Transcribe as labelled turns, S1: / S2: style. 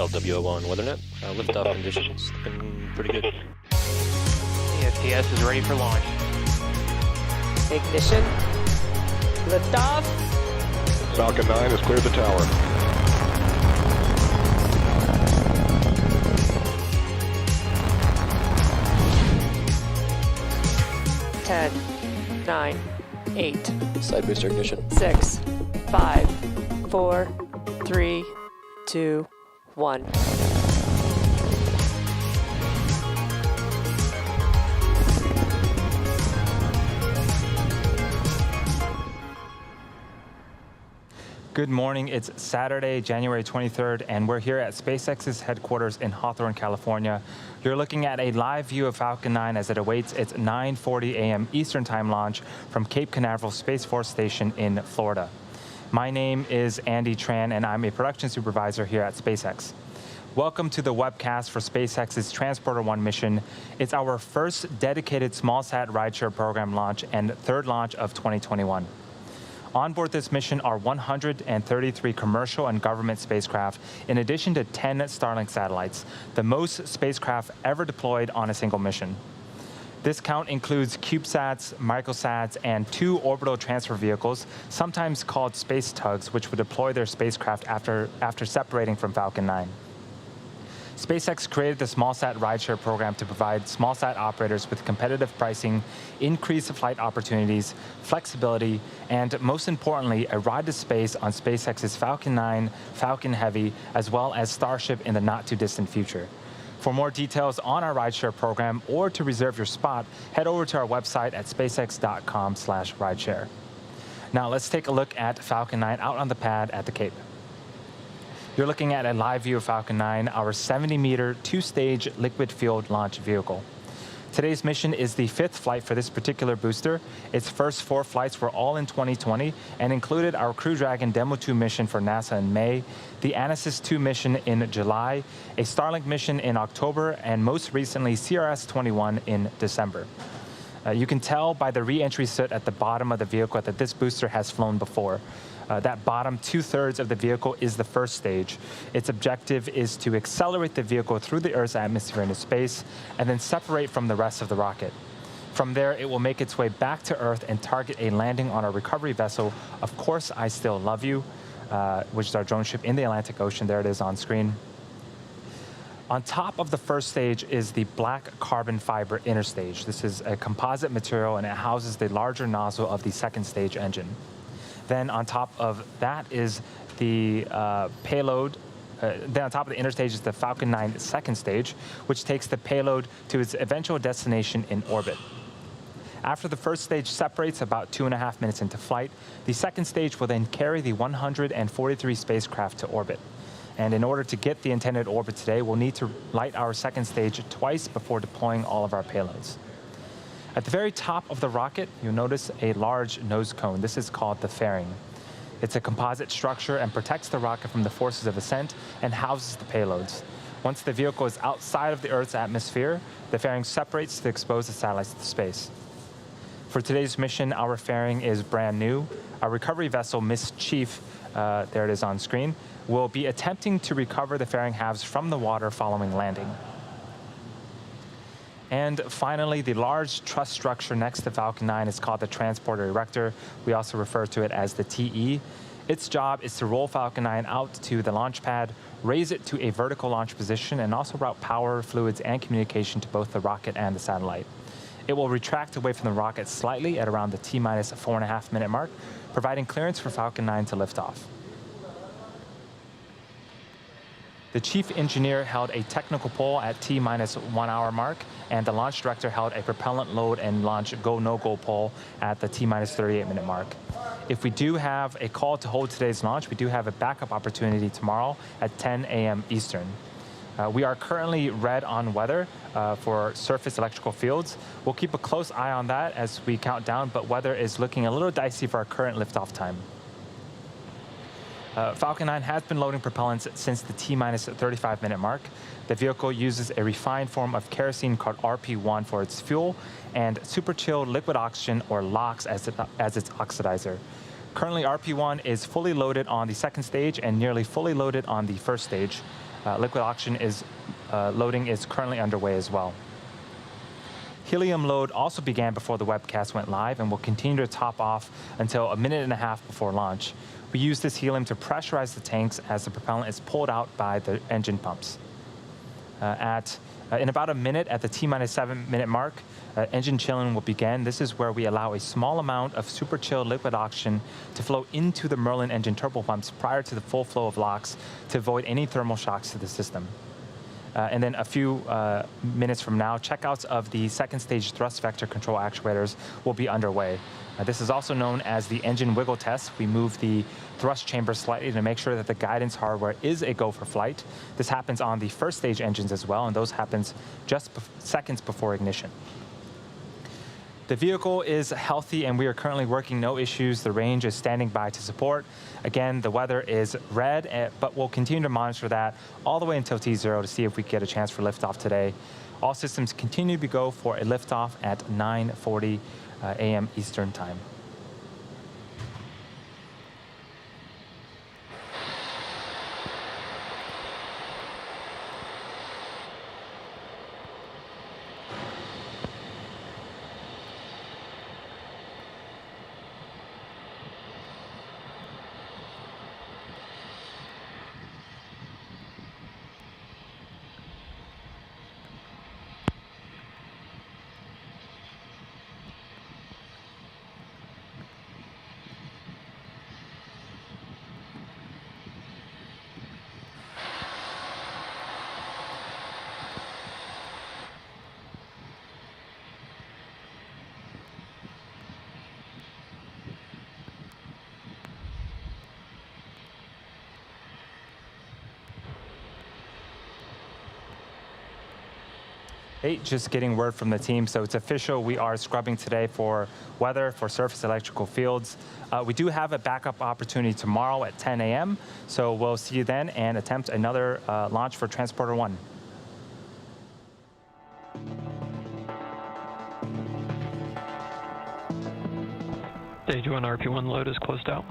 S1: LWO1 WeatherNet. Liftoff conditions looking pretty good.
S2: ESPA is ready for launch.
S3: Ignition. Liftoff.
S4: Falcon 9 has cleared the tower.
S3: Ten, 9, 8,
S1: Side booster ignition.
S3: 6, 5, 4, 3, 2, 1.
S5: Good morning. It's Saturday, January 23rd, and we're here at SpaceX's headquarters in Hawthorne, California. You're looking at a live view of Falcon 9 as it awaits its 9:40 a.m. Eastern Time launch from Cape Canaveral Space Force Station in Florida. My name is Andy Tran, and I'm a production supervisor here at SpaceX. Welcome to the webcast for SpaceX's Transporter 1 mission. It's our first dedicated SmallSat Rideshare Program launch and third launch of 2021. On board this mission are 133 commercial and government spacecraft, in addition to 10 Starlink satellites, the most spacecraft ever deployed on a single mission. This count includes CubeSats, microsats, and 2 orbital transfer vehicles, sometimes called space tugs, which would deploy their spacecraft after separating from Falcon 9. SpaceX created the SmallSat Rideshare program to provide smallsat operators with competitive pricing, increased flight opportunities, flexibility, and most importantly, a ride to space on SpaceX's Falcon 9, Falcon Heavy, as well as Starship in the not-too-distant future. For more details on our rideshare program or to reserve your spot, head over to our website at spacex.com/rideshare. Now let's take a look at Falcon 9 out on the pad at the Cape. You're looking at a live view of Falcon 9, our 70-meter, 2-stage liquid-fueled launch vehicle. Today's mission is the 5th flight for this particular booster. Its first 4 flights were all in 2020 and included our Crew Dragon Demo 2 mission for NASA in May, the Anasis 2 mission in July, a Starlink mission in October, and most recently CRS-21 in December. You can tell by the re-entry soot at the bottom of the vehicle that this booster has flown before. That bottom 2/3 of the vehicle is the first stage. Its objective is to accelerate the vehicle through the Earth's atmosphere into space and then separate from the rest of the rocket. From there, it will make its way back to Earth and target a landing on our recovery vessel, Of Course I Still Love You, which is our drone ship in the Atlantic Ocean. There it is on screen. On top of the first stage is the black carbon fiber inner stage. This is a composite material, and it houses the larger nozzle of the second stage engine. Then on top of that is the payload. Then on top of the inner stage is the Falcon 9 second stage, which takes the payload to its eventual destination in orbit. After the first stage separates about 2.5 minutes into flight, the second stage will then carry the 143 spacecraft to orbit. And in order to get the intended orbit today, we'll need to light our second stage twice before deploying all of our payloads. At the very top of the rocket, you'll notice a large nose cone. This is called the fairing. It's a composite structure and protects the rocket from the forces of ascent and houses the payloads. Once the vehicle is outside of the Earth's atmosphere, the fairing separates to expose the satellites to space. For today's mission, our fairing is brand new. Our recovery vessel, Miss Chief, there it is on screen, will be attempting to recover the fairing halves from the water following landing. And finally, the large truss structure next to Falcon 9 is called the Transporter Erector. We also refer to it as the TE. Its job is to roll Falcon 9 out to the launch pad, raise it to a vertical launch position, and also route power, fluids, and communication to both the rocket and the satellite. It will retract away from the rocket slightly at around the T-minus 4.5 minute mark, providing clearance for Falcon 9 to lift off. The chief engineer held a technical poll at T-minus 1 hour mark, and the launch director held a propellant load and launch go-no-go poll at the T-minus 38 minute mark. If we do have a call to hold today's launch, we do have a backup opportunity tomorrow at 10 a.m. Eastern. We are currently red on weather for surface electrical fields. We'll keep a close eye on that as we count down, but weather is looking a little dicey for our current liftoff time. Falcon 9 has been loading propellants since the T-minus 35 minute mark. The vehicle uses a refined form of kerosene called RP1 for its fuel and super chilled liquid oxygen, or LOX, as its oxidizer. Currently, RP1 is fully loaded on the second stage and nearly fully loaded on the first stage. Liquid oxygen loading is currently underway as well. Helium load also began before the webcast went live and will continue to top off until a minute and a half before launch. We use this helium to pressurize the tanks as the propellant is pulled out by the engine pumps. In about a minute, at the T-7 minute mark, engine chilling will begin. This is where we allow a small amount of super chilled liquid oxygen to flow into the Merlin engine turbopumps prior to the full flow of LOX to avoid any thermal shocks to the system. And then a few minutes from now, checkouts of the second stage thrust vector control actuators will be underway. This is also known as the engine wiggle test. We move the thrust chamber slightly to make sure that the guidance hardware is a go for flight. This happens on the first stage engines as well, and those happens just seconds before ignition. The vehicle is healthy and we are currently working no issues. The range is standing by to support. Again, the weather is red, but we'll continue to monitor that all the way until T0 to see if we get a chance for liftoff today. All systems continue to go for a liftoff at 9:40 a.m. Eastern Time. Hey, just getting word from the team. So it's official, we are scrubbing today for weather, for surface electrical fields. We do have a backup opportunity tomorrow at 10 a.m. So we'll see you then and attempt another launch for Transporter 1.
S6: Stage 1 RP1 load is closed out.